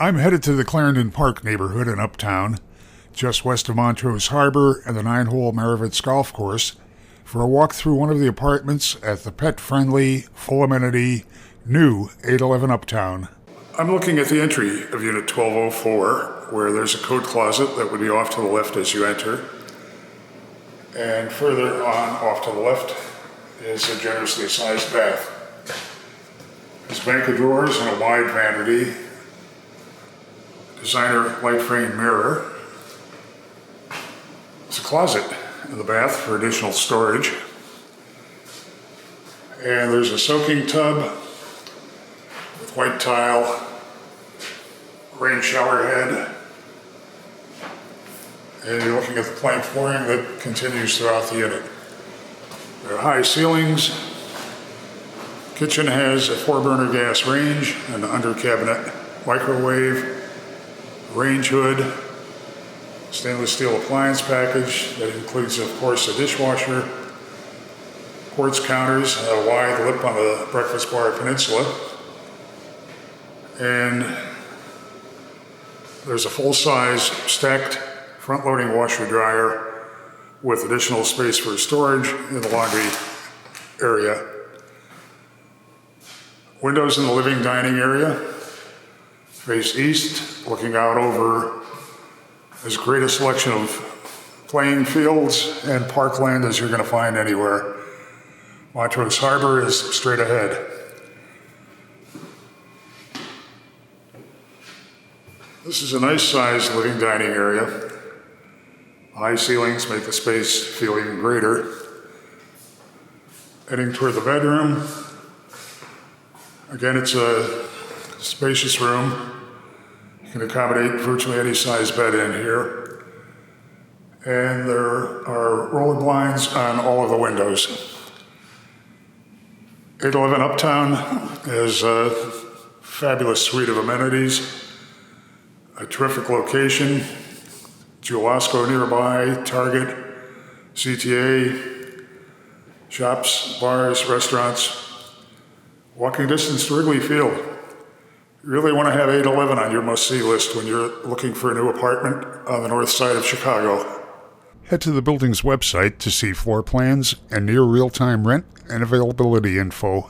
I'm headed to the Clarendon Park neighborhood in Uptown, just west of Montrose Harbor and the 9-hole Maravitz Golf Course, for a walk through one of the apartments at the pet-friendly, full-amenity, new 811 Uptown. I'm looking at the entry of Unit 1204, where there's a coat closet that would be off to the left as you enter. And further on, off to the left, is a generously sized bath. There's a bank of drawers and a wide vanity, designer light frame mirror. There's a closet in the bath for additional storage. And there's a soaking tub with white tile, rain shower head. And you're looking at the plank flooring that continues throughout the unit. There are high ceilings. Kitchen has a 4-burner gas range, an under cabinet microwave, range hood, stainless steel appliance package that includes, of course, a dishwasher, quartz counters, a wide lip on the breakfast bar peninsula, and there's a full-size stacked front-loading washer-dryer with additional space for storage in the laundry area. Windows in the living dining area face east, looking out over as great a selection of playing fields and parkland as you're going to find anywhere. Montrose Harbor is straight ahead. This is a nice sized living dining area. High ceilings make the space feel even greater. Heading toward the bedroom. Again, it's a spacious room. You can accommodate virtually any size bed in here. And there are roller blinds on all of the windows. 811 Uptown is a fabulous suite of amenities, a terrific location, Jewel-Osco nearby, Target, CTA, shops, bars, restaurants, walking distance to Wrigley Field. You really want to have 811 on your must-see list when you're looking for a new apartment on the north side of Chicago. Head to the building's website to see floor plans and near real-time rent and availability info.